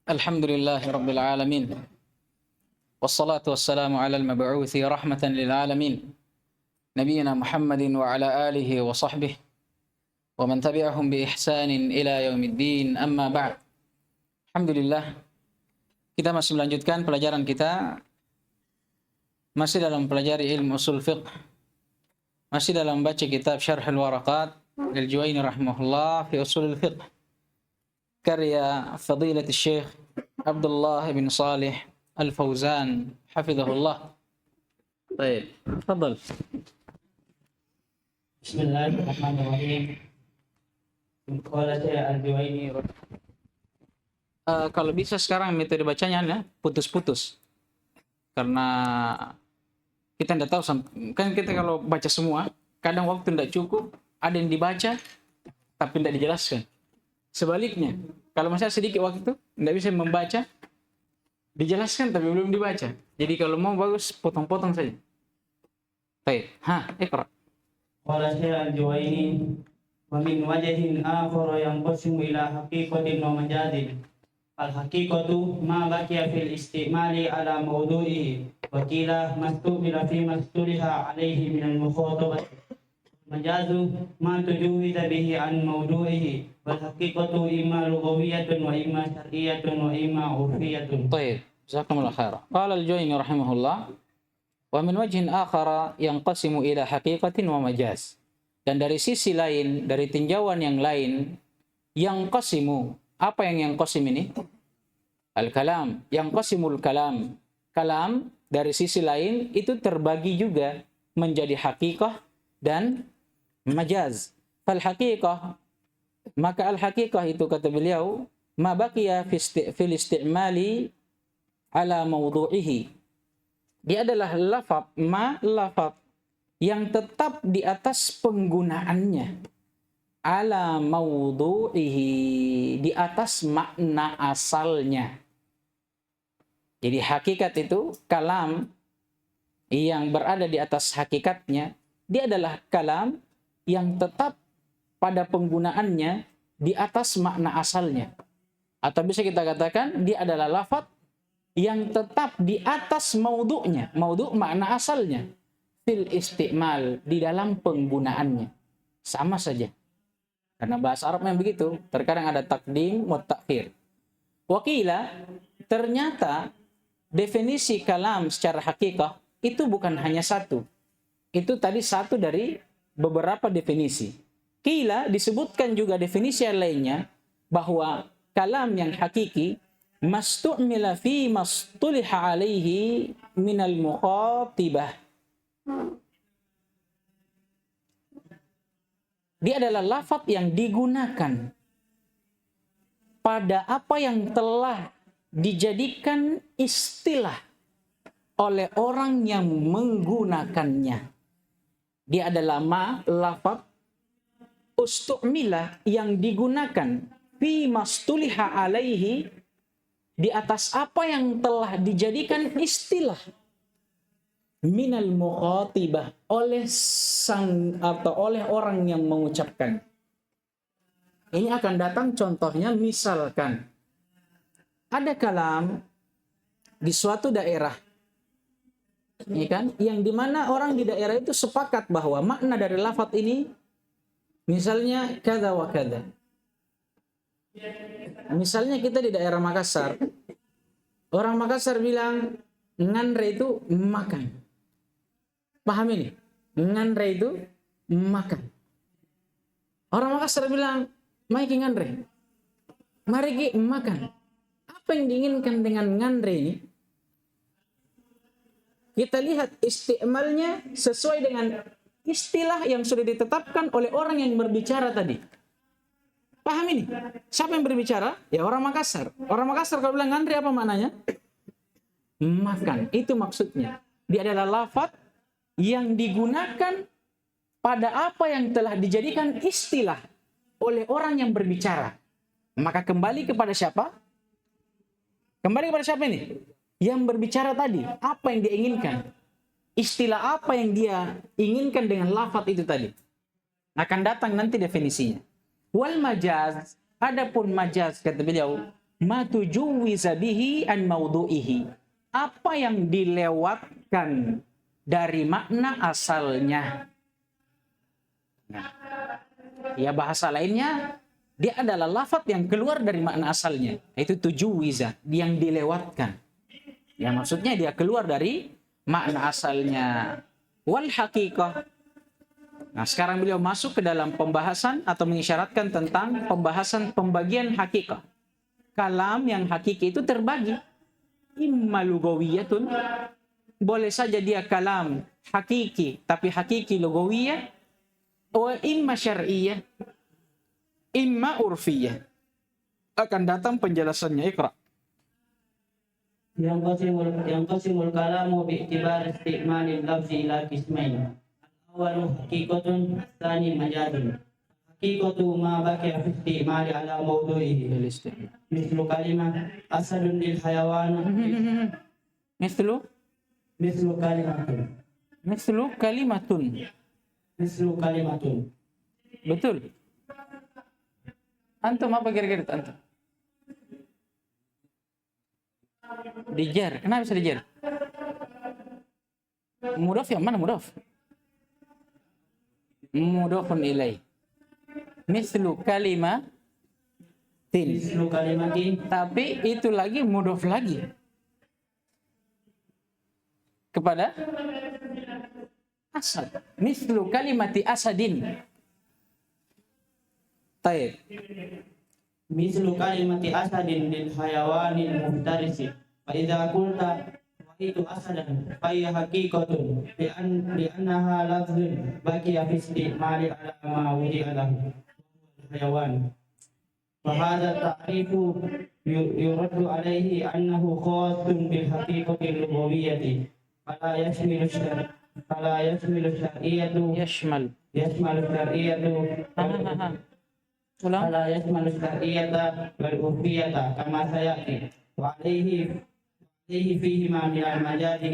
Alhamdulillah Rabbil Alamin. Wassalatu wassalamu ala al-mab'uthi rahmatan lil alamin. Nabiyyina Muhammadin wa ala alihi wa sahbihi wa man tabi'ahum bi ihsanin ila yaumiddin. Amma ba'd. Alhamdulillah, kita masih melanjutkan pelajaran kita, masih dalam pelajari ilmu usul fiqh, masih dalam baca kitab Syarhul Waraqat Al-Juwaini rahimahullah fi usul fiqh, karya Fadilat Syekh Abdullah bin Salih Al-Fauzan hafizahullah. Baik, tafadhal. Bismillahirrahmanirrahim. Qala Syekh Al-Juwaini. Kalau bisa sekarang metode bacanya ya, putus-putus. Karena kita tidak tahu, kan kita kalau baca semua, kadang waktu tidak cukup, ada yang dibaca, tapi tidak dijelaskan. Sebaliknya, kalau masih sedikit waktu, tidak bisa membaca, dijelaskan tapi belum dibaca. Jadi kalau mau bagus, potong-potong saja. Baik, iqra. Qala Syekh Al-Juwaini wa min wajhin akhar yanqasimu ila haqiqatin wa majazin. Al-haqiqatu ma baqiya fil istimali ala mawdu'ihi wa qila mastumila fi mastuliha alayhi min al-mukhatabah. Majazu ma tujuwiza bihi an mawdu'ihi wal haqiqatu imma lughawiyatun wa imma syar'iyyatun wa imma urfiyatun. Baik, jazakumullah khair. Qala al-Juwaini rahimahullah wa min wajhin akhara yanqasimu ila haqiqatin wa majaz. Dan dari sisi lain, dari tinjauan yang lain, yanqasimu. Apa yang yanqasim ini? Al-kalam, yanqasimul kalam. Kalam dari sisi lain itu terbagi juga menjadi haqiqah dan majaz. Fal haqiqah, maka al haqiqah itu kata beliau, ma baqiya fil istimali ala mawdu'ihi. Dia adalah lafaz yang tetap di atas penggunaannya. Ala mawdu'ihi, di atas makna asalnya. Jadi hakikat itu, kalam yang berada di atas hakikatnya, dia adalah kalam yang tetap pada penggunaannya di atas makna asalnya. Atau bisa kita katakan dia adalah lafaz yang tetap di atas maudhu'nya, maudhu' makna asalnya, fil istimal, di dalam penggunaannya. Sama saja. Karena bahasa Arabnya begitu, terkadang ada takdim wa ta'khir. Wakila, ternyata definisi kalam secara hakikah itu bukan hanya satu. Itu tadi satu dari beberapa definisi. Kila disebutkan juga definisi yang lainnya, bahwa kalam yang hakiki mastu'mila fi mastuliha alaihi minal mukhatibah. Dia adalah lafaz yang digunakan pada apa yang telah dijadikan istilah oleh orang yang menggunakannya. Dia adalah lafaz ustu'mila yang digunakan fi mastuliha alaihi, di atas apa yang telah dijadikan istilah minal mukhatibah, oleh oleh orang yang mengucapkan. Ini akan datang contohnya, misalkan ada kalam di suatu daerah, ya kan, yang dimana orang di daerah itu sepakat bahwa makna dari lafaz ini misalnya kada wa kada. Misalnya kita di daerah Makassar, orang Makassar bilang nganre itu makan. Paham ini? Nganre itu makan. Orang Makassar bilang, mari nganre. Mari makan. Apa yang diinginkan dengan nganre ini? Kita lihat istimalnya sesuai dengan istilah yang sudah ditetapkan oleh orang yang berbicara tadi. Paham ini? Siapa yang berbicara? Ya orang Makassar. Orang Makassar kalau bilang nganre apa maknanya? Makan. Itu maksudnya. Dia adalah lafaz yang digunakan pada apa yang telah dijadikan istilah oleh orang yang berbicara. Maka kembali kepada siapa? Kembali kepada siapa ini? Yang berbicara tadi. Apa yang dia inginkan? Istilah apa yang dia inginkan dengan lafaz itu tadi? Akan datang nanti definisinya. Wal majaz, adapun majaz kata beliau, ma tujawwiza bihi an mawdu'ihi. Apa yang dilewatkan dari makna asalnya. Nah, ya bahasa lainnya, dia adalah lafaz yang keluar dari makna asalnya. Itu tujawwiza, yang dilewatkan. Ya maksudnya dia keluar dari makna asalnya. Wal haqiqah. Nah sekarang beliau masuk ke dalam pembahasan atau mengisyaratkan tentang pembagian haqiqah. Kalam yang hakiki itu terbagi. Imma lugawiyatun, boleh saja dia kalam hakiki, tapi hakiki lugawiyah. Wa imma syar'iyah, imma urfiyah. Akan datang penjelasannya. Iqra. Yanqasimul kalamu bi'tibar isti'malil lafzi ila qismain. Al-awwalu haqiqatun, tsani majazun. Haqiqatu ma baqiya fi isti'mali ala mawdu'ihi. Mislu kalimah asadun lil hayawan. Mislu kalimatun. Mislu kalimatun. Betul. Antum apa kira-kira antum? Dijar. Kenapa bisa dijar? Mudhaf yang mana mudhaf? Mudhafun ilaih. Mislu kalimatin. Tapi itu lagi mudhaf lagi. Kepada asal. Mislu kalimati asadin. Taib. Mislu kalimati asadin lil hayawanil muftarisi. Fa idza qulta itu asadan fa hiya haqiqatun bi annaha lafzun baqiya fi istimali ala ma wudi'a lahu hayawan. Fa hadha ta'rifu yuraddu alayhi annahu khasun bil haqiqati lugawiyyati fala yashmilu syar'iyyatu yashmalu syar'iyyatu ulang. fala yashmalu syar'iyyata wal urfiyyata kama sayati wa alayhi fihima min al-majadi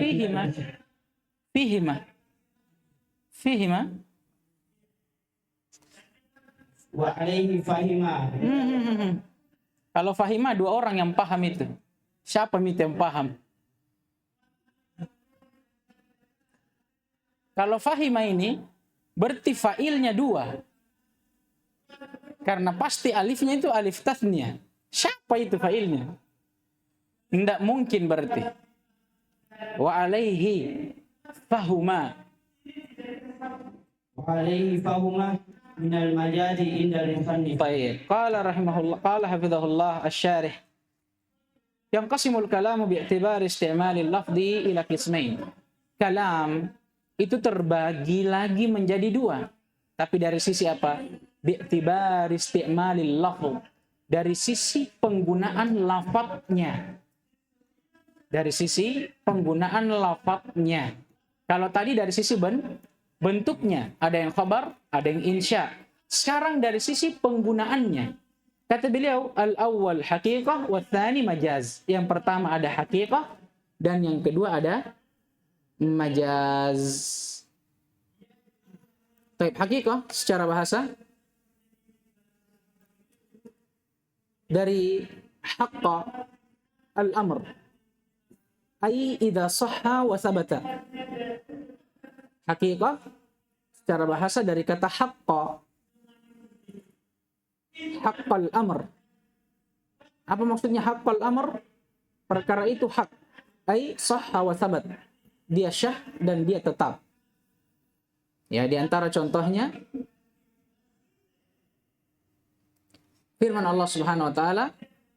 fihima wa alayhi fahima. Kalau fahima dua orang yang paham itu. Siapa itu yang paham? Kalau fahima ini berarti fa'ilnya dua. Karena pasti alifnya itu alif tasniyah. Siapa itu fa'ilnya? Tidak mungkin berarti. Wa alaihi fahuma. Wa alayhi fahuma min al-majadi inda al-musannif. Baik. Qala rahimahullah, qala hafizahullah asy-syarih. Yanqasimul kalamu bi'tibari isti'malil lafzi ila qismain. Kalam itu terbagi lagi menjadi dua. Tapi dari sisi apa? Bi'tibari isti'malil lafz. Dari sisi penggunaan lafadznya. Dari sisi penggunaan lafadznya. Kalau tadi dari sisi bentuknya, ada yang khabar, ada yang insya. Sekarang dari sisi penggunaannya. Kata beliau, al-awwal haqiqah wa tsani majaz. Yang pertama ada haqiqah dan yang kedua ada majaz. Baik, haqiqah secara bahasa dari haqqa al-amr. Ai idza sahha wa sabata. Haqiqah secara bahasa dari kata haqqa. Haqqal amr. Apa maksudnya haqqal amr? Perkara itu hak. Ai sahha wa sabat. Dia syah dan dia tetap. Ya, di antara contohnya firman Allah Subhanahu wa taala,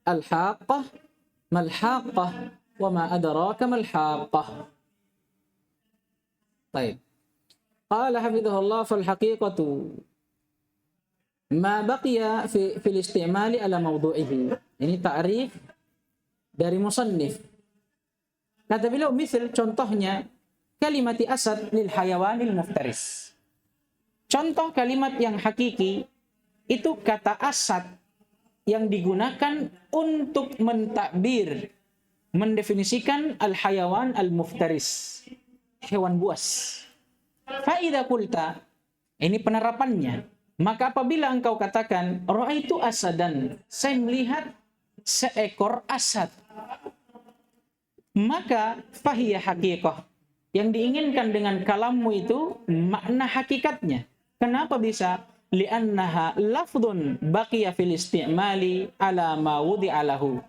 al-haqqah mal haqqah wa ma adraka mal haqqah. Baik. Qala hafizahullah fal haqiqatu ma baqiya fil istimali ala mawdu'ihi. Ini ta'rif dari musannif. Kata beliau misal contohnya kalimati asad lil hayawanil muftaris. Contoh kalimat yang hakiki itu kata asad yang digunakan untuk mentakbir, mendefinisikan al-hayawan al-muftaris, hewan buas. Fa'idha kulta, ini penerapannya. Maka apabila engkau katakan, ra'aitu asadan, saya melihat seekor asad. Maka fahiyah haqiqah. Yang diinginkan dengan kalammu itu makna hakikatnya. Kenapa bisa? Li'annaha lafdun baqiya fil isti'mali ala ma wudi'a lahu.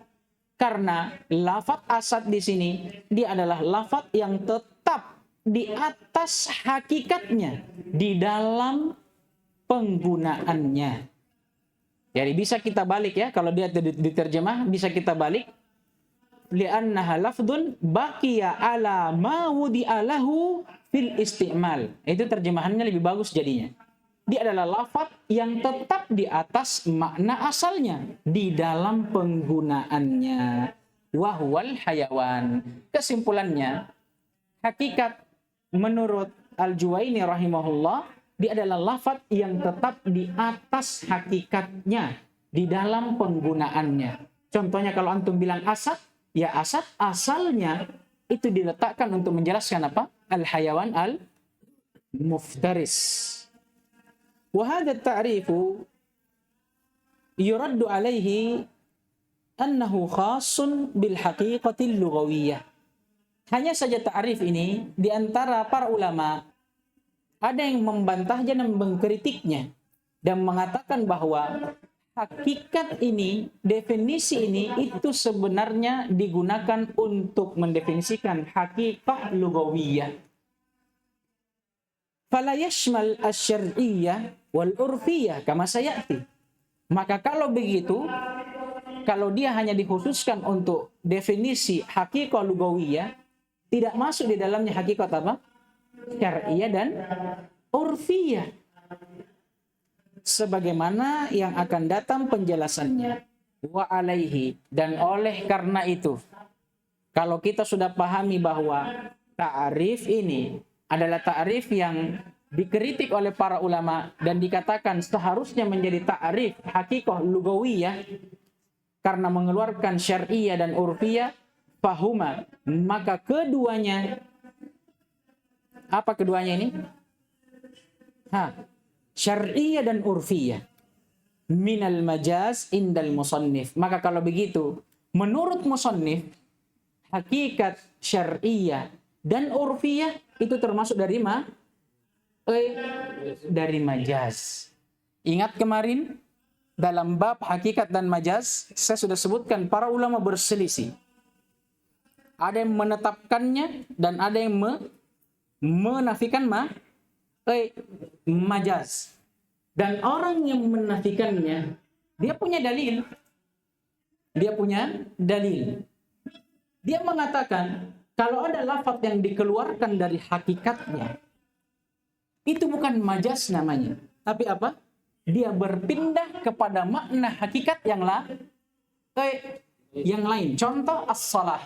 Karena lafaz asad di sini dia adalah lafaz yang tetap di atas hakikatnya di dalam penggunaannya. Jadi bisa kita balik ya, kalau dia diterjemah bisa kita balik. Li'annaha lafdun baqiya ala ma wudi'a lahu fil isti'mal. Itu terjemahannya lebih bagus jadinya. Dia adalah lafaz yang tetap di atas makna asalnya di dalam penggunaannya. Wahwal hayawan. Kesimpulannya, hakikat menurut Al-Juwaini rahimahullah, dia adalah lafaz yang tetap di atas hakikatnya di dalam penggunaannya. Contohnya kalau antum bilang asad, ya asad asalnya itu diletakkan untuk menjelaskan apa? Al-hayawan al-muftaris. وهذا التعريف يرد عليه أنه خاص بالحقيقة اللغوية. Hanya saja ta'rif ini di antara para ulama ada yang membantahnya dan mengkritiknya dan mengatakan bahwa hakikat ini, definisi ini itu sebenarnya digunakan untuk mendefinisikan hakikat lugawiyah. Fala yashmal asy-syar'iyyah wal 'urfiyyah kama sayati. Maka kalau begitu, kalau dia hanya dikhususkan untuk definisi hakikat lugawiyah, tidak masuk di dalamnya hakikat apa? Syar'iyyah dan urfiyah. Sebagaimana yang akan datang penjelasannya. Wa alaihi, dan oleh karena itu, kalau kita sudah pahami bahwa ta'rif ini adalah ta'rif yang dikritik oleh para ulama dan dikatakan seharusnya menjadi ta'rif hakikah lugawiyah karena mengeluarkan syar'iyah dan urfiyah, fahuma, maka keduanya, apa keduanya ini? Syar'iyah dan urfiyah minal majaz indal musannif. Maka kalau begitu, menurut musannif, hakikat syar'iyah dan urfiyah itu termasuk dari dari majaz. Ingat kemarin dalam bab hakikat dan majaz saya sudah sebutkan para ulama berselisih. Ada yang menetapkannya dan ada yang menafikan majaz. Dan orang yang menafikannya dia punya dalil. Dia mengatakan kalau ada lafaz yang dikeluarkan dari hakikatnya, itu bukan majaz namanya. Tapi apa? Dia berpindah kepada makna hakikat yang lain. Contoh as-salah.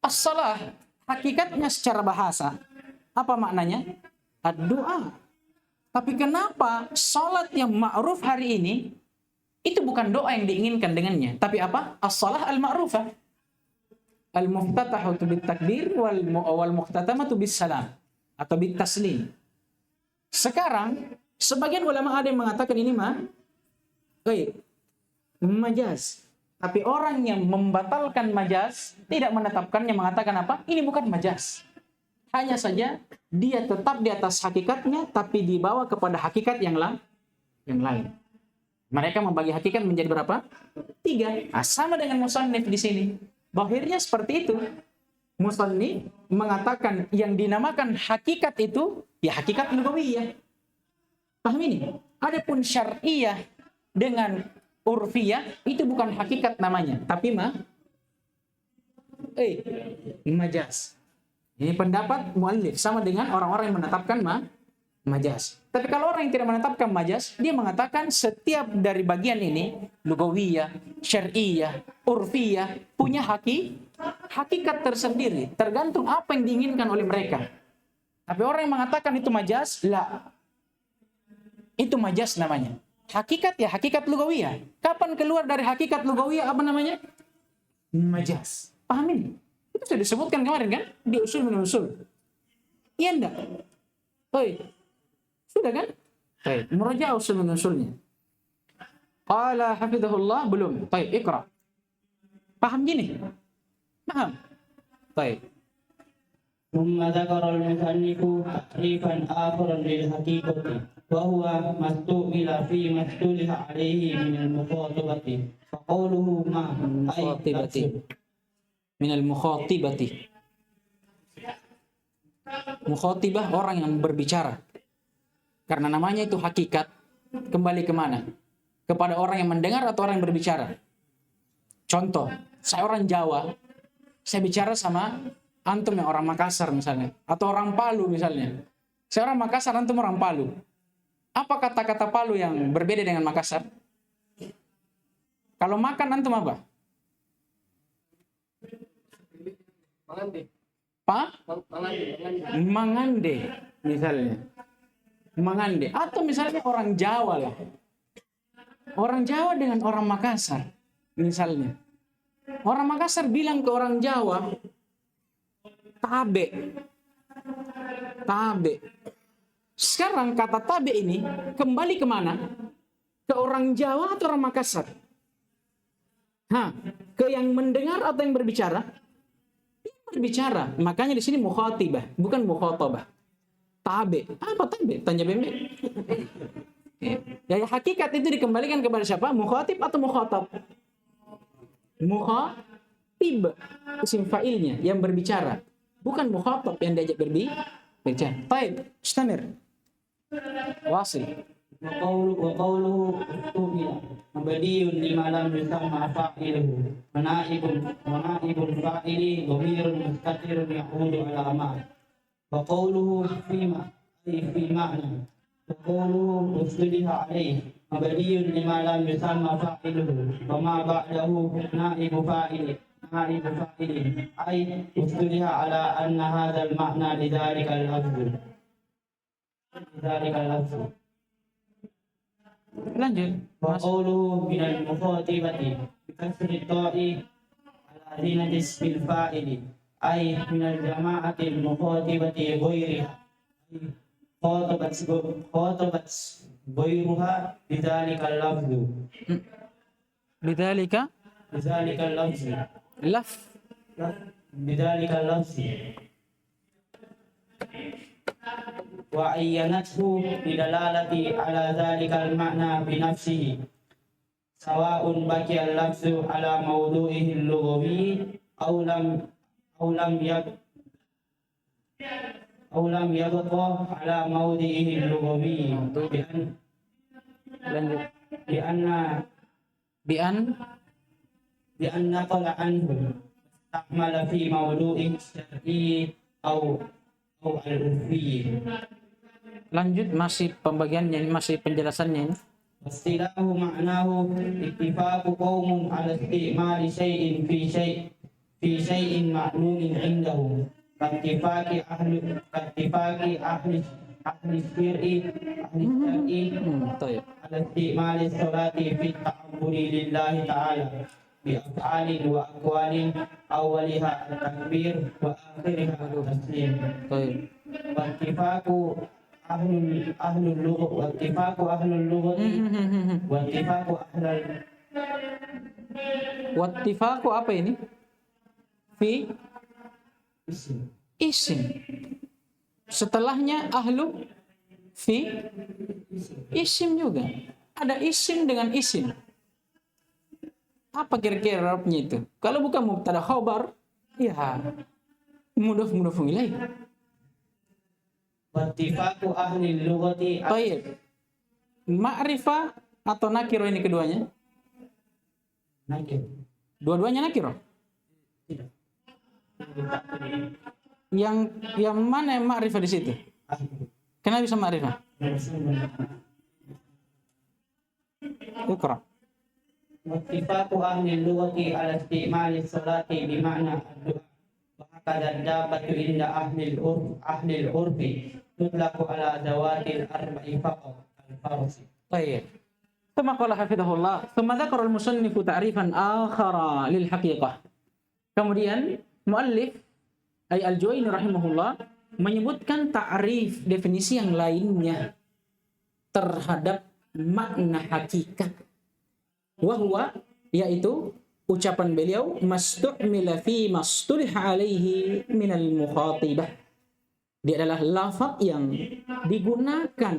As-salah, hakikatnya secara bahasa, apa maknanya? Ad-du'a. Tapi kenapa salat yang ma'ruf hari ini, itu bukan doa yang diinginkan dengannya. Tapi apa? As-salah al-ma'rufah. Al-muftatahatu bit-takbir wal mukhtatamatu bis-salam atau bit-taslim. Sekarang sebagian ulama ada yang mengatakan ini majaz. Tapi orang yang membatalkan majaz tidak menetapkannya, mengatakan apa? Ini bukan majaz. Hanya saja dia tetap di atas hakikatnya tapi dibawa kepada hakikat yang lain. Mereka membagi hakikat menjadi berapa? 3. Sama dengan musannif di sini. Bahirnya seperti itu. Musannif mengatakan yang dinamakan hakikat itu ya hakikat lugawiyah. Paham ini? Adapun syar'iyah dengan urfiyah itu bukan hakikat namanya, tapi majaz. Ini pendapat muallif sama dengan orang-orang yang menetapkan majaz. Tapi kalau orang yang tidak menetapkan majaz, dia mengatakan setiap dari bagian ini, lugawiyah, syar'iyah, urfiyah, punya hakikat tersendiri. Tergantung apa yang diinginkan oleh mereka. Tapi orang yang mengatakan itu majaz, itu majaz namanya. Hakikat ya hakikat lugawiyah. Kapan keluar dari hakikat lugawiyah apa namanya? Majaz. Paham ini? Itu sudah disebutkan kemarin kan? Di usul min usul. Iya enggak? Sudah kan? Murajaah usul min usulnya. Qala hafidhahullah belum. Ikra. Paham gini? Paham? Baik. ثم ذكر المصنف تعريفا آخر للحقيقة وهو ما استعمل فيما اصطلح عليه من المخاطبة فقوله ما أي Mukhatibati. Minal mukhatibati. Mukhatibah orang yang berbicara. Karena namanya itu hakikat, kembali kemana? Kepada orang yang mendengar atau orang yang berbicara. Contoh, saya orang Jawa, saya bicara sama antum yang orang Makassar misalnya, atau orang Palu misalnya. Saya orang Makassar, antum orang Palu. Apa kata-kata Palu yang berbeda dengan Makassar? Kalau makan antum apa? Mangande misalnya. Mangande. Atau misalnya orang Jawa lah. Orang Jawa dengan orang Makassar misalnya. Orang Makassar bilang ke orang Jawa, tabe. Tabe. Sekarang kata tabe ini kembali kemana? Ke orang Jawa atau orang Makassar? Ke yang mendengar atau yang berbicara? Berbicara. Makanya di sini mukhatibah, bukan mukhatabah. Tabe. Apa tabe? Tanya bebek. Ya, hakikat itu dikembalikan kepada siapa? Mukhatib atau mukhatab? Mukhatib. Isim fa'ilnya yang berbicara. Bukan mukhatab yang diajak berbicara. Baik, istamir. Wasil. وقوله استعمل مبني لما لم يسمى فاعله ونائب الفاعل ضمير مستتر يعود على ما وقوله فيما أي في معنى وقوله اصطلح عليه مبني لما لم يسمى فاعله وما بعده نائب فاعل أي اصطلح على أن هذا المعنى لذلك اللفظ Lanjut. وقوله من المخاطبة بكسر الطاء على زينة اسم الفاعل أي من الجماعة المخاطبة غيرها خاطبت غيرها بذلك اللفظ بذلك لف بذلك اللفظ وعينته بدلالة على ذلك المعنى بنفسه سواء بقي اللفظ على موضوعه اللغوي أو لم يبقى على موضعه اللغوي بأن نقل عنه استعمل في موضوع الشرعي أو العرفي. Lanjut, masih pembagiannya, masih penjelasannya ini. واصطلاح معناه اتفاق قوم على استعمال شيء في شيء معلوم عندهم كاتفاق أهل الشرع طيب. على استعمال الصلاة في التعبد لله تعالى بأفعال وأقوال أولها التكبير وآخرها التسليم. طيب. واتفاق أهل اللغة واتفاق أهل Wattifaku apa ini? Fi isim. Setelahnya ahlu fi isim juga. Ada isim dengan isim. Apa kira-kira Arabnya itu? Kalau bukan mubtada khabar, ya mudhaf ilaih. Wattifaqu ahli lughati. Baik. Ma'rifah atau nakiro ini keduanya? Nakir. Dua-duanya nakiro? Tidak. Yang mana yang ma'rifah di situ? Kenapa bisa ma'rifah? Iqra. Wattifaqu ahli lughati ala istimali salati bima'na ad-du'a. وهكذا الدابة عند أهل العرف تطلق على ذوات الأربع فقط الفرس. طيب. ثم قال حفظه الله ثم ذكر المصنف تعريفا آخر للحقيقة. Kemudian muallif ay Al-Juwayni rahimahullah menyebutkan ta'rif, definisi yang lainnya terhadap makna hakikat. Wahwa, yaitu ucapan beliau mastu'mila fi mastuliha alaihi minal mukhatibah. Dia adalah lafaz yang digunakan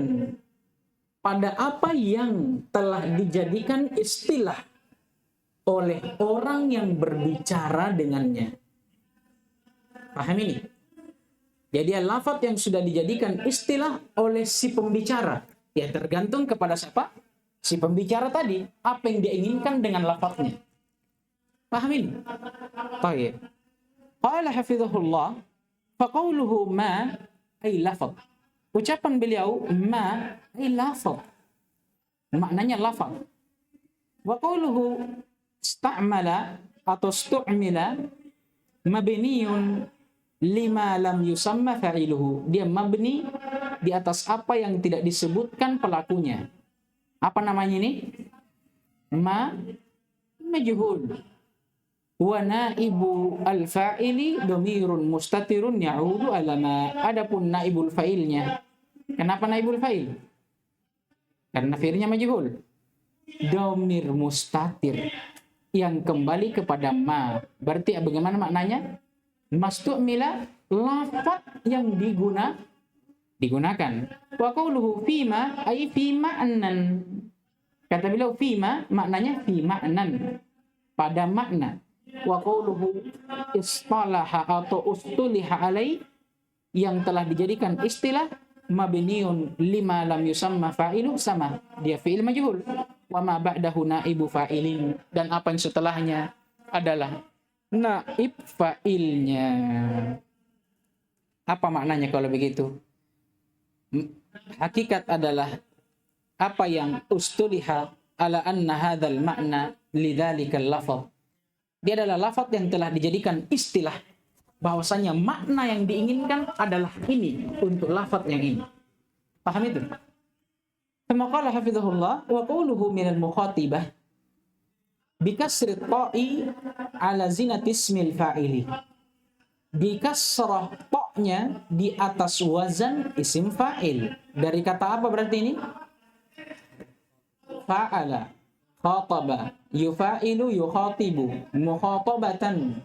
pada apa yang telah dijadikan istilah oleh orang yang berbicara dengannya. Paham ini? Jadi lafaz yang sudah dijadikan istilah oleh si pembicara. Ya tergantung kepada siapa? Si pembicara tadi. Apa yang dia inginkan dengan lafaznya. Paham ini? Baik. Qala hafizahullah, faqauluhu ma ay lafaz. Ucapan beliau ma ay lafaz. Maknanya lafaz. Wa qawluhu ista'mala atau stu'mila mabniyun lima lam yusamma fa'iluhu. Dia mabni di atas apa yang tidak disebutkan pelakunya. Apa namanya ini? Majhul. Wa naibu al-fa'ili dhamirun mustatirun ya'udu ala ma. Adapun naibul fa'ilnya. Kenapa naibul fa'il? Karena fi'ilnya majhul. Dhamir mustatir yang kembali kepada ma. Berarti bagaimana maknanya? Mastu'mila lafaz yang digunakan. Wa qawluhu fima ay fi ma'nan. Kata beliau fima maknanya fi ma'nan. Pada makna. Wa qawluhu istalaha atau ustuliha alai yang telah dijadikan istilah mabniun lima lam yusamma fa'ilu sama dia fi'il majhul wa ma ba'dahu naibu fa'ilin dan apa yang setelahnya adalah naib fa'ilnya. Apa maknanya kalau begitu? Hakikat adalah apa yang ustuliha ala anna hadzal makna lidzalikal lafaz. Dia adalah lafaz yang telah dijadikan istilah bahwasanya makna yang diinginkan adalah ini untuk lafaz yang ini. Paham itu? Kama qala hafizahullah wa qawluhu minal mukhatibah bi kasri ta'i ala zinati ismil fa'ili. Di kasrah ta-nya di atas wazan isim fa'il. Dari kata apa berarti ini? Fa'ala, khataba, yufa'ilu, yukhatibu, mukhatabatan,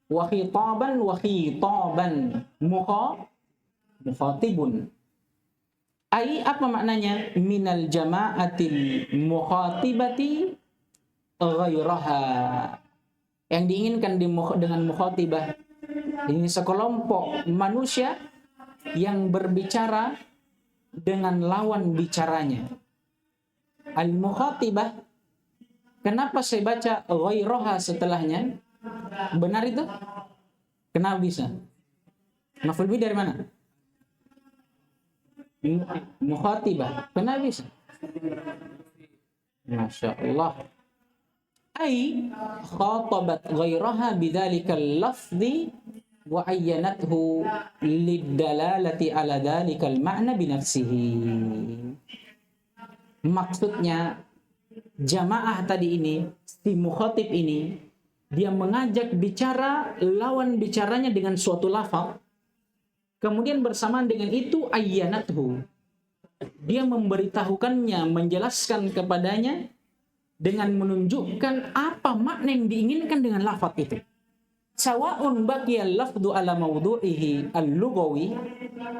wa khitaban, wa khitaban, mukhatibun. Ai apa maknanya? Minal jama'atil mukhatibati ghairaha. Yang diinginkan dengan mukhatibah ini sekelompok manusia yang berbicara dengan lawan bicaranya. Al-mukhatibah. Kenapa saya baca ghairaha setelahnya? Benar itu? Kenapa bisa? Maf'ul bih dari mana? Mukhatibah. Kenapa bisa? Masya Allah. Ai khatabat ghairaha bidzalikal lafzi wa ayyanathu lidalalati ala dzalikal ma'na binafsihi. Maksudnya jamaah tadi ini, si mukhatib ini, dia mengajak bicara lawan bicaranya dengan suatu lafaz. Kemudian bersamaan dengan itu ayyanathu. Dia memberitahukannya, menjelaskan kepadanya dengan menunjukkan apa makna yang diinginkan dengan lafaz itu. Sawa'un baqiyal lafdhu ala mawdu'ihi al-lughawi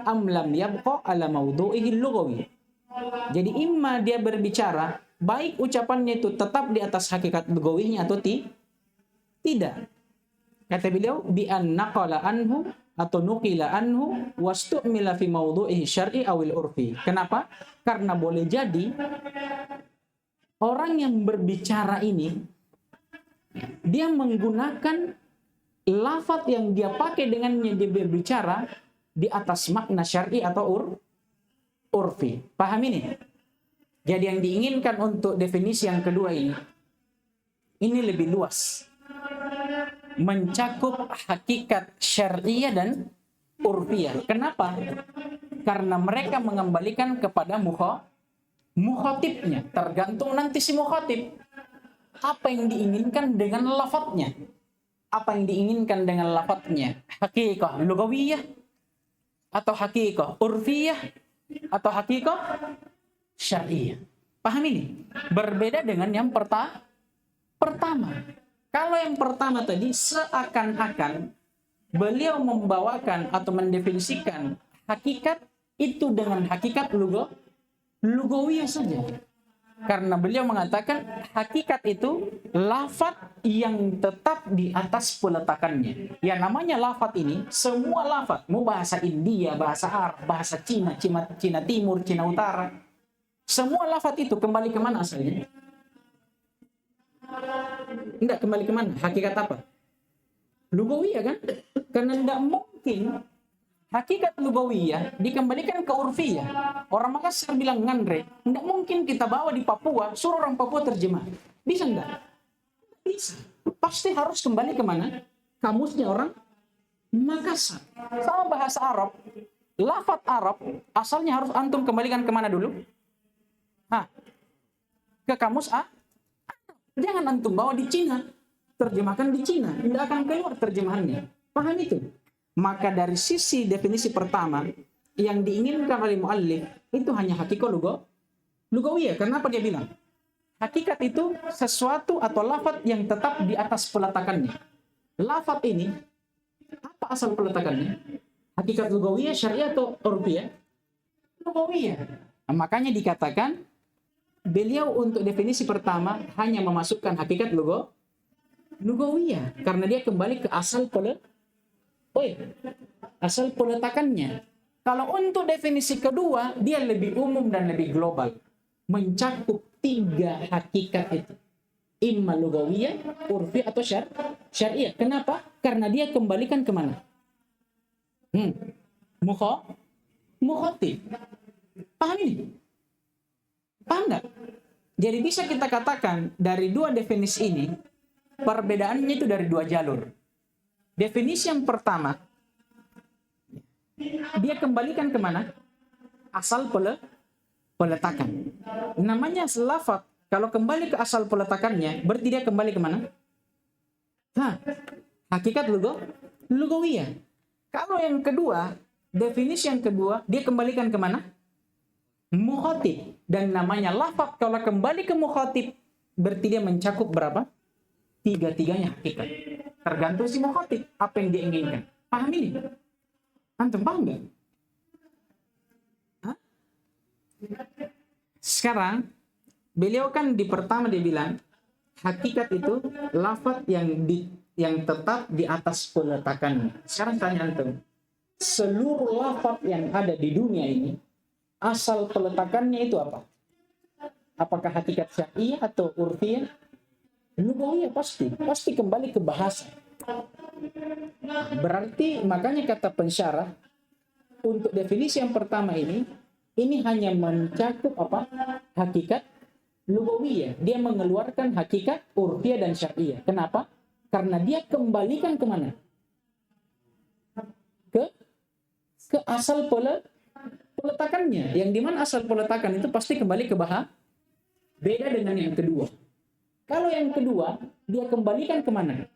am lam yabqa ala mawdu'ihi al-lughawi. Jadi imma dia berbicara, baik ucapannya itu tetap di atas hakikat lugawinya atau tidak. Kata beliau bi an naqala anhu atau nuqila anhu wastu'mila fi mawdu'ihi syar'i awil urfi. Kenapa? Karena boleh jadi orang yang berbicara ini dia menggunakan lafaz yang dia pakai dengannya dia berbicara di atas makna syar'i atau urfi. Paham ini? Jadi yang diinginkan untuk definisi yang kedua ini lebih luas. Mencakup hakikat syar'iyah dan urfiyah. Kenapa? Karena mereka mengembalikan kepada mukhatibnya. Tergantung nanti si mukhatib. Apa yang diinginkan dengan lafadznya? Apa yang diinginkan dengan lafadznya? Hakikah lugawiyah? Atau hakikah urfiyah? Atau hakikah syar'iyah? Paham ini? Berbeda dengan yang pertama. Kalau yang pertama tadi seakan-akan beliau membawakan atau mendefinisikan hakikat itu dengan hakikat lugawiyah saja. Karena beliau mengatakan hakikat itu lafaz yang tetap di atas peletakannya. Ya namanya lafaz ini, semua lafaz, mau bahasa India, bahasa Arab, bahasa Cina, Cina Timur, Cina Utara, semua lafaz itu kembali ke mana asalnya? Tidak kembali ke mana? Hakikat apa? Lugawiyah kan? Karena tidak mungkin hakikat lugawiyah dikembalikan ke urfiyah. Orang Makassar bilang ngandre, tidak mungkin kita bawa di Papua, suruh orang Papua terjemah. Bisa enggak? Bisa. Pasti harus kembali ke mana? Kamusnya orang Makassar. Sama bahasa Arab, lafaz Arab asalnya harus antum kembalikan ke mana dulu? Hah? Ke kamus A? Jangan antum bawa di Cina. Terjemahkan di Cina, tidak akan keluar terjemahannya. Paham itu? Maka dari sisi definisi pertama yang diinginkan oleh muallif itu hanya hakikat lugawiyah. Kenapa dia bilang? Hakikat itu sesuatu atau lafaz yang tetap di atas peletakannya. Lafaz ini apa asal peletakannya? Hakikat lugawiyah, syariah atau urfiyah? Lugawiyah. Nah, makanya dikatakan beliau untuk definisi pertama hanya memasukkan hakikat lugawiyah karena dia kembali ke asal peletakannya. Kalau untuk definisi kedua, dia lebih umum dan lebih global. Mencakup 3 hakikat itu. Imma lugawiyah, urfi atau syariah. Kenapa? Karena dia kembalikan kemana? Mukhatib. Paham ini? Paham enggak? Jadi bisa kita katakan dari 2 definisi ini, perbedaannya itu dari 2 jalur. Definisi yang pertama, dia kembalikan kemana? Asal peletakan. Namanya lafaz, kalau kembali ke asal peletakannya, berarti dia kembali kemana? Hakikat lugawiyah. Kalau yang kedua, definisi yang kedua, dia kembalikan kemana? Mukhatib. Dan namanya lafaz, kalau kembali ke mukhatib, berarti dia mencakup berapa? 3-tiganya hakikat. Tergantung si mukhatib, apa yang dia inginkan. Paham ini? Antum paham nggak? Sekarang, beliau kan di pertama dia bilang, hakikat itu lafaz yang tetap di atas peletakannya. Sekarang tanya antum, seluruh lafaz yang ada di dunia ini, asal peletakannya itu apa? Apakah hakikat syariah atau urfiyah? Lugawiyah pasti kembali ke bahasa. Berarti makanya kata pensyarah untuk definisi yang pertama ini hanya mencakup apa? Hakikat lugawiyah. Dia mengeluarkan hakikat urfiyah dan syariah. Kenapa? Karena dia kembalikan kemana? Ke asal peletakannya. Yang dimana asal peletakan itu pasti kembali ke bahasa. Beda dengan yang kedua. Kalau yang kedua, dia kembalikan kemana?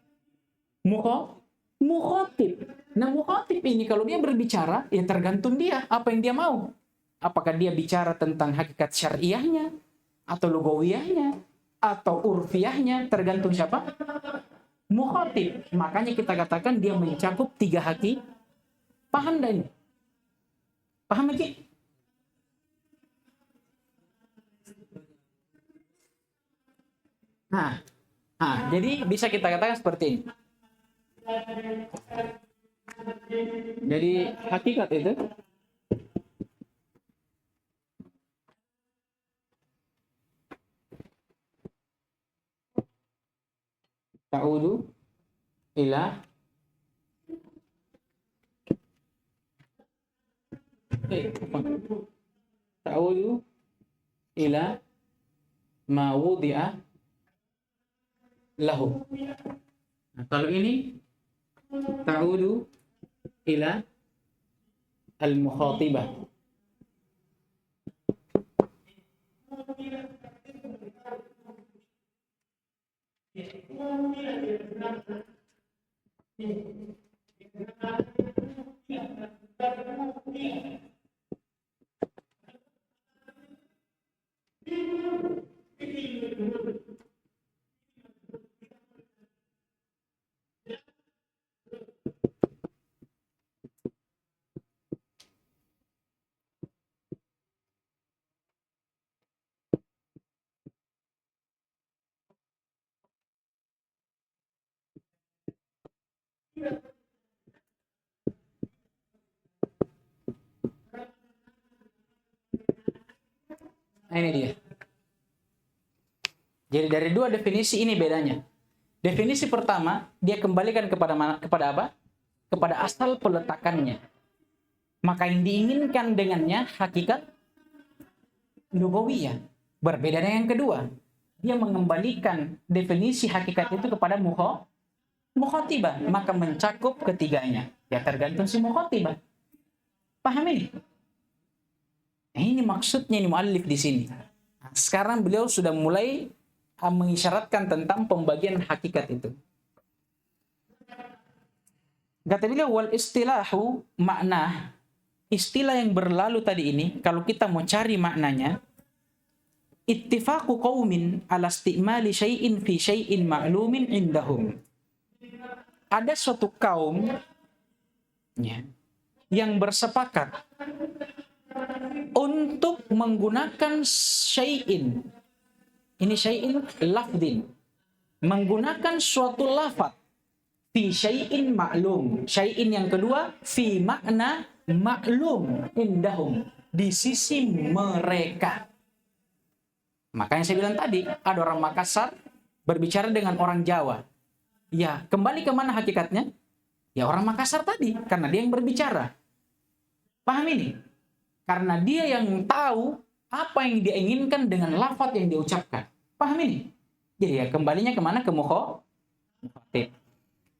Mukhatib. Nah, mukhatib ini kalau dia berbicara, ya tergantung dia, apa yang dia mau. Apakah dia bicara tentang hakikat syariahnya, atau lugawiyahnya, atau urfiyahnya, tergantung siapa? Mukhatib. Makanya kita katakan dia mencakup 3 haki. Paham dah ini? Paham lagi? Jadi bisa kita katakan seperti ini. Jadi hakikat itu ta'udu ila ma wudi'a lahu. Nah, kalau ini ta'udu ila al-mukhatibah. Nah, ini dia. Jadi dari dua definisi ini bedanya. Definisi pertama, dia kembalikan kepada mana? Kepada apa? Kepada asal peletakannya. Maka yang diinginkan dengannya hakikat lugawiyah. Berbeda dengan yang kedua. Dia mengembalikan definisi hakikat itu kepada mukhatibah. Maka mencakup ketiganya. Ya tergantung si mukhatibah. Paham ini? Nah, ini maksudnya ini muallif di sini. Nah, sekarang beliau sudah mulai mengisyaratkan tentang pembagian hakikat itu. Kata beliau, wal istilahu makna, istilah yang berlalu tadi ini, kalau kita mau cari maknanya, ittifaqu qaumin ala istimali syai'in fi syai'in ma'lumin indahum. Ada suatu kaum ya, yang bersepakat untuk menggunakan syai'in. Ini syai'in lafdin. Menggunakan suatu lafaz fi syai'in ma'lum. Syai'in yang kedua fi makna ma'lum indahum, di sisi mereka. Makanya saya bilang tadi, ada orang Makassar berbicara dengan orang Jawa. Ya, kembali ke mana hakikatnya? Ya orang Makassar tadi, karena dia yang berbicara. Paham ini? Karena dia yang tahu apa yang dia inginkan dengan lafaz yang dia ucapkan. Paham ini? Jadi ya kembalinya kemana? Ke mukhatib.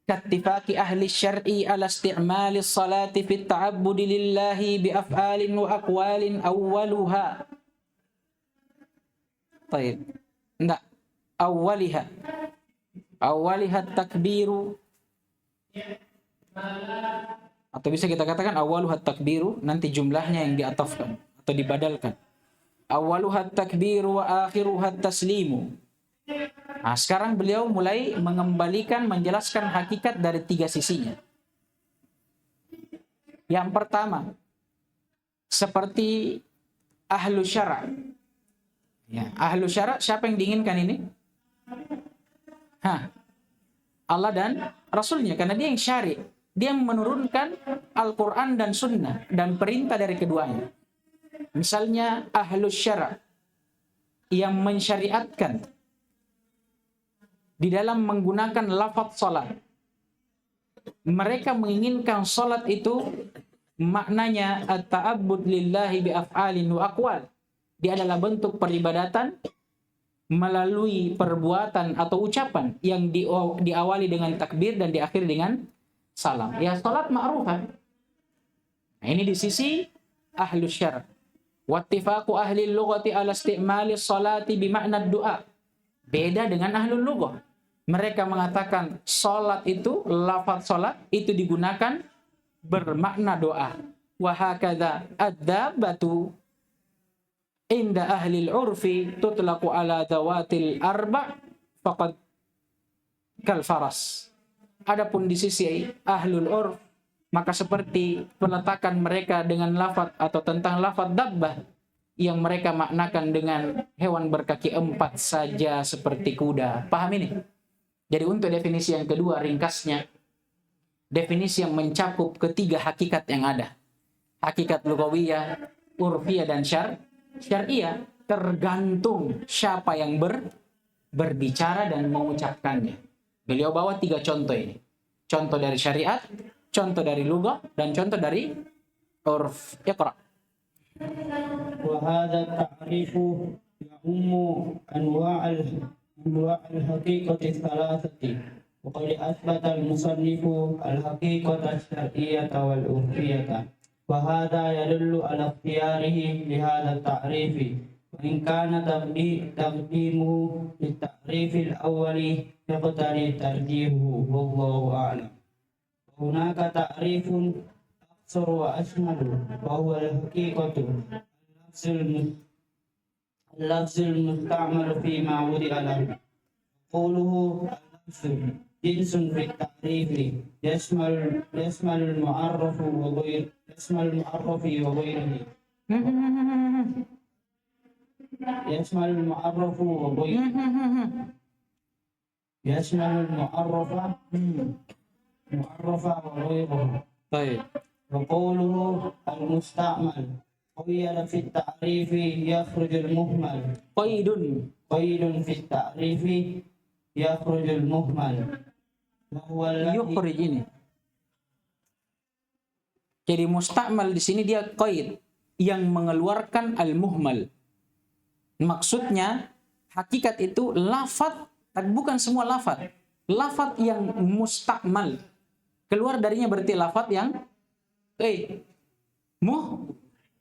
Kattifaqi ahli syar'i ala isti'mali salati fit ta'abbudi lillahi bi af'alin wa aqwalin awwaluha. Baik. Enggak. Awwaliha takbiru. Atau bisa kita katakan awaluhat takbiru, nanti jumlahnya yang diatafkan atau dibadalkan. Awaluhat takbiru wa akhiruhat taslimu. Nah, sekarang beliau mulai mengembalikan, menjelaskan hakikat dari tiga sisinya. Yang pertama, seperti ahlu syara'. Ya, ahlu syara' siapa yang diinginkan ini? Allah dan Rasulnya, karena dia yang syari'. Dia menurunkan Al-Quran dan Sunnah dan perintah dari keduanya. Misalnya ahlus syara' yang mensyariatkan di dalam menggunakan lafaz salat. Mereka menginginkan salat itu maknanya at-ta'abbud lillahi bi af'alin wa aqwal. Dia adalah bentuk peribadatan melalui perbuatan atau ucapan yang diawali dengan takbir dan diakhiri dengan salam. Ya salat ma'rufah. Nah, ini di sisi ahlu syara'. Wattifaqu ahli lughati ala istimali salati bimakna du'a. Beda dengan ahlu lughah. Mereka mengatakan salat itu, lafaz salat itu digunakan bermakna doa. Wa hakadha ad-dabbatu inda ahli al-urfi tutlaqu ala dawatil arba' faqad kal faras. Adapun di sisi ahlul urf, maka seperti peletakan mereka dengan lafaz atau tentang lafaz dabbah yang mereka maknakan dengan hewan berkaki empat saja seperti kuda. Paham ini? Jadi untuk definisi yang kedua, ringkasnya, definisi yang mencakup ketiga hakikat yang ada. Hakikat lugawiyah, urfiyah, dan syar'iyah, tergantung siapa yang berbicara dan mengucapkannya. Beliau bawa tiga contoh ini. Contoh dari syariat, contoh dari lugah, dan contoh dari urf. Iqra. Wa hadha ta'rifu ya'ummu anwa'al haqiqati thalathati. Wa qad athbata al-musannifu al-haqiqata asy-syar'iyyata wal urfiyyata. Wa hadha yadullu ala ikhtiyarihi li hadha at-ta'rifi. وإن كان تقديمه للتعريف الأول يقتضي ترجيحه والله أعلم. هناك تعريف أقصر وأشمل وهو الحقيقة اللفظ المستعمل فيما وضع له. قوله اللفظ جنس في التعريف يشمل المعرف وغيره. يشمل المعرف معرفة وغيره. طيب. وقوله المستعمل قيد في التعريف يخرج المهمل. قيد في التعريف يخرج المهمل وهو الذي Yukhrij ini. Jadi musta'mal di sini dia qaid yang mengeluarkan al-muhmal. Maksudnya hakikat itu lafaz, tapi bukan semua lafaz. Lafaz yang musta'mal. Keluar darinya berarti lafaz yang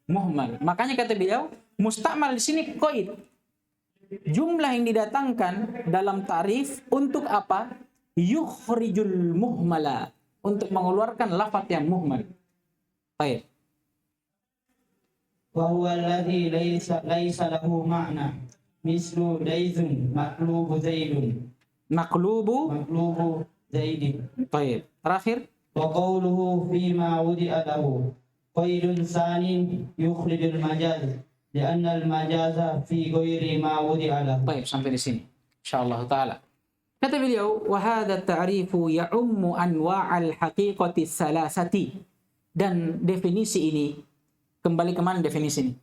muhmal. Makanya kata beliau, musta'mal di sini qaid. Jumlah yang didatangkan dalam ta'rif untuk apa? Yukhrijul muhmala, untuk mengeluarkan lafaz yang muhmal. Baik. wa huwa alladhi laysa lahu ma'na mislu daizun maqlubu zaidun. Maqlubu zaidin. Baik. Terakhir. Wa qawluhu fima wudi'a lahu qaidun sanin yukhrijul majaz li'anna al-majaza fi ghairi ma wudi'a lahu. Baik, sampai di sini insyaallah taala. Kata beliau, wa hadha ta'rifu ya'ummu anwa'al haqiqati salasati. Dan definisi ini, kembali kemana definisi ini?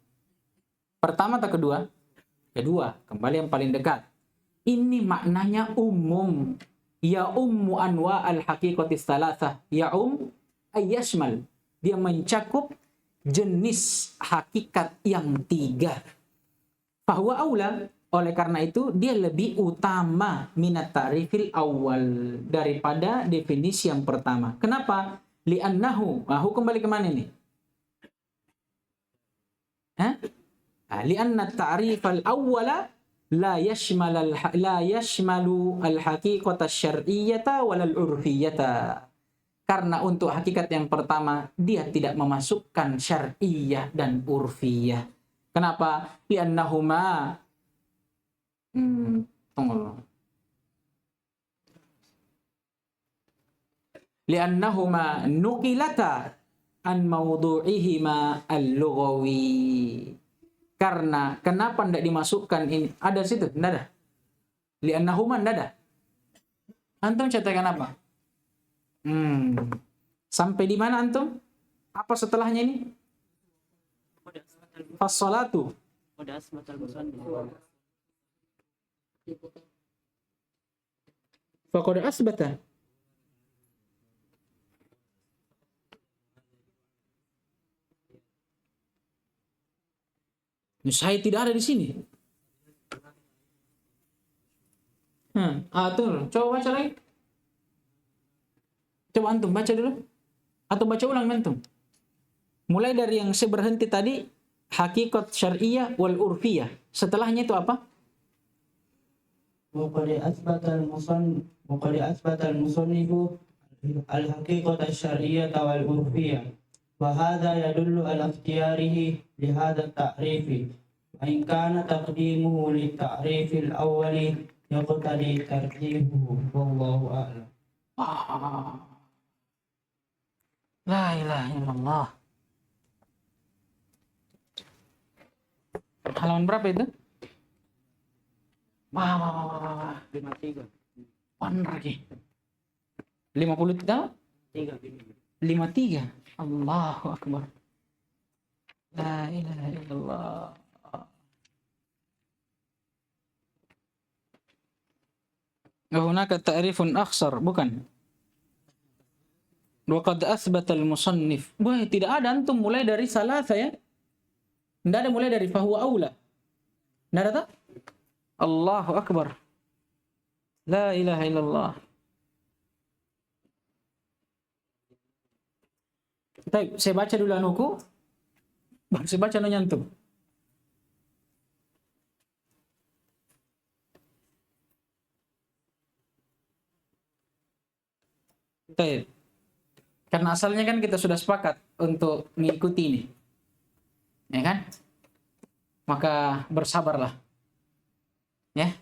Pertama atau kedua? Kedua, kembali yang paling dekat. Ini maknanya umum. Ya ummu anwa'al haqiqati salasah. Ya ayyashmal. Dia mencakup jenis hakikat yang 3. Fahuwa aula. Oleh karena itu, dia lebih utama minat ta'rifil awal daripada definisi yang pertama. Kenapa? Li'annahu, kembali kemana ini? Li'anna ta'rif al-awwala la yashmalu al-haqiqata syar'iyyata walal urfiyyata. Karena untuk hakikat yang pertama, dia tidak memasukkan syar'iyyah dan urfiyah. Kenapa? Li'annahuma tunggu. Li'annahuma nuqilata an mawdu'ihima al-lughawi. Karena kenapa tidak dimasukkan ini? Ada situ? Tidak ada. Li'annahuma tidak ada. Antum cetakan apa? Sampai di mana antum? Apa setelahnya ini? As-salatu. Faqad asbata. Saya tidak ada di sini. Tuh, coba baca lagi. Coba antum baca dulu. Atau baca ulang antum. Mulai dari yang saya berhenti tadi, hakikat syar'iyyah wal urfiyah. Setelahnya itu apa? وقد أثبت المصنف الحقيقة الشرعية والعرفية وهذا يدل على اختياره لهذا التعريف وإن كان تقديمه للتعريف الأول يقتضي ترتيبه والله أعلم. لا إله إلا الله. Halaman berapa itu? 53. Benar lagi. 53? 53. Allahu Akbar. La ilaha illallah. Hunaka ta'rifun akhsar, bukan? Wa qad athbata al-musannif. Tidak ada antum mulai dari salasa ya? Tidak ada mulai dari fahuwa aula. Tidak ada tak? Allahu Akbar. La ilaha illallah. Baik, saya baca dulu anuku. Baru saya baca anunya antum. Baik. Karena asalnya kan kita sudah sepakat untuk mengikuti ini. Ya kan? Maka bersabarlah. Ya.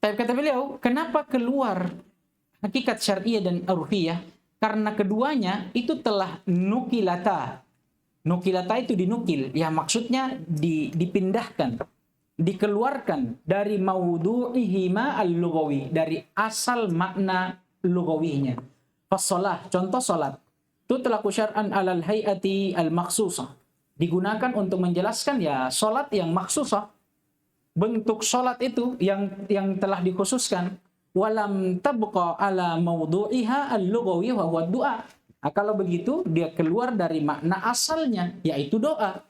Tapi kata beliau, kenapa keluar hakikat syar'iyyah dan urfiyah? Karena keduanya itu telah nukilata. Nukilata itu dinukil. Ya maksudnya dipindahkan. Dikeluarkan dari maudhu'ihima al-lughawi. Dari asal makna lughawinya. Fassalah, contoh salat. Tutlaqu syar'an 'alal hay'ati al-makhsusah. Digunakan untuk menjelaskan ya salat yang makhsusah. Bentuk salat itu yang telah dikhususkan. Walam tabqa 'ala mawdu'iha al-lughawi wa huwa du'a. Nah, kalau begitu dia keluar dari makna asalnya yaitu doa.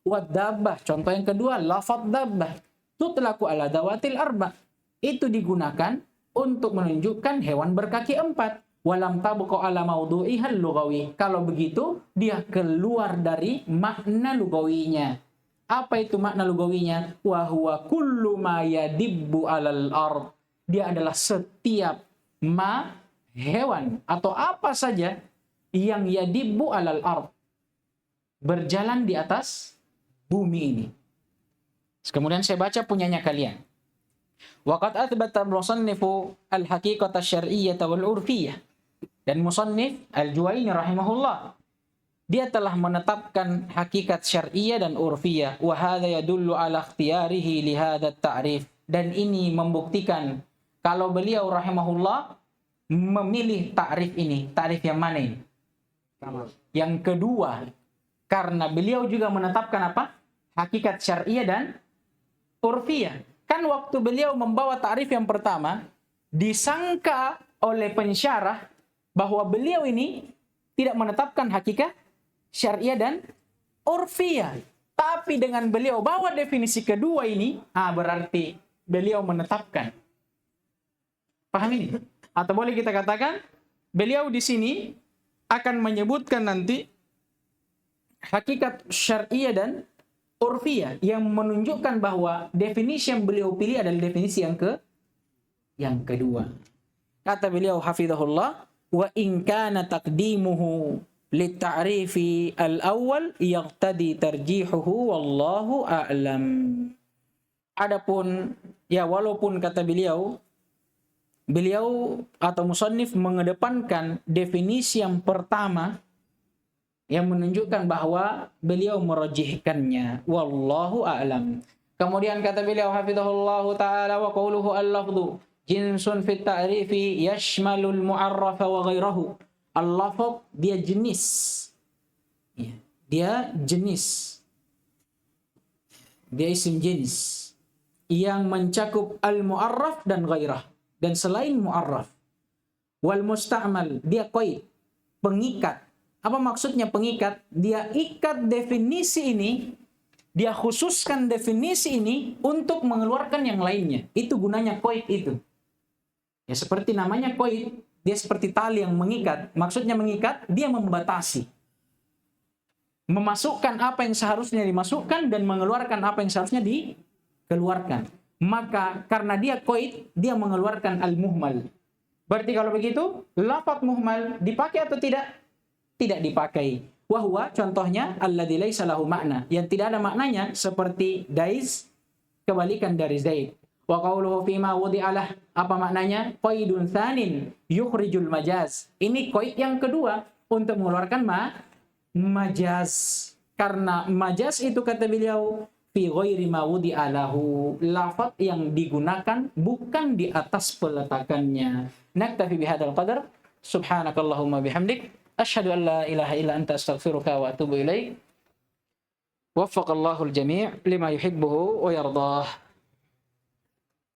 Wadabbah, contoh yang kedua, lafadz dabbah. Tutlaqu 'ala dawatil arba. Itu digunakan untuk menunjukkan hewan berkaki 4. Walam tabqa 'ala mawdu'iha al-lughawi. Kalau begitu dia keluar dari makna lugawinya. Apa itu makna lugawinya? Wa huwa kullu ma yadibbu 'alal ard. Dia adalah setiap hewan atau apa saja yang yadibbu 'alal ard, berjalan di atas bumi ini. Kemudian saya baca punyanya kalian. Waqad athbata al-musannifu al-haqiqata asy-syar'iyyah wal 'urfiyyah. Dan musannif Al-Juwaini rahimahullah, dia telah menetapkan hakikat syar'iyyah dan urfiyah. Wa hadza yadullu ala ikhtiyarihi li hadha at-ta'rif. Dan ini membuktikan kalau beliau rahimahullah memilih ta'rif ini. Ta'rif yang mana ini? Yang kedua, karena beliau juga menetapkan apa? Hakikat syar'iyyah dan urfiyah. Kan waktu beliau membawa ta'rif yang pertama, disangka oleh pensyarah bahwa beliau ini tidak menetapkan hakikat syariah dan urfiyah. Tapi dengan beliau bawa definisi kedua ini, berarti beliau menetapkan. Paham ini? Atau boleh kita katakan, beliau di sini akan menyebutkan nanti hakikat syariah dan urfiyah yang menunjukkan bahwa definisi yang beliau pilih adalah definisi yang kedua. Kata beliau hafizahullah, wa in kana taqdimuhu litta'rifi al-awwal yaqtadi tarjihuhu wallahu a'lam. Adapun ya walaupun kata beliau atau musannif mengedepankan definisi yang pertama yang menunjukkan bahwa beliau merajihkannya wallahu a'lam. Kemudian kata beliau hafizahullahu taala wa qawluhu al-lafdhu jinsun fit ta'rifi yashmalul mu'arrafa wa ghairahu. Al-lafadz dia jenis. Ya, dia jenis. Dia isim jenis yang mencakup al-mu'arraf dan ghairah dan selain mu'arraf. Wal musta'mal dia qaid, pengikat. Apa maksudnya pengikat? Dia ikat definisi ini, dia khususkan definisi ini untuk mengeluarkan yang lainnya. Itu gunanya qaid itu. Ya seperti namanya qaid, dia seperti tali yang mengikat. Maksudnya mengikat, dia membatasi. Memasukkan apa yang seharusnya dimasukkan dan mengeluarkan apa yang seharusnya dikeluarkan. Maka karena dia qaid, dia mengeluarkan al-muhmal. Berarti kalau begitu, lafadz muhmal dipakai atau tidak? Tidak dipakai. Wahwa contohnya alladzi laisa lahu makna, yang tidak ada maknanya seperti dais, kebalikan dari zaid. Wa qawluhu fima wudi'alah, apa maknanya? Qaidun tsanin yukhrijul majaz. Ini qaid yang kedua untuk mengeluarkan majaz. Karena majaz itu kata beliau fi ghairi ma wudi'alahu, lafaz yang digunakan bukan di atas peletakannya. Naktafi bihadzal qadar. Subhanakallahumma bihamdik asyhadu an la ilaha illa anta astaghfiruka wa atubu ilaik. Waffaqallahu al-jami' lima yuhibbuhu wa yardah.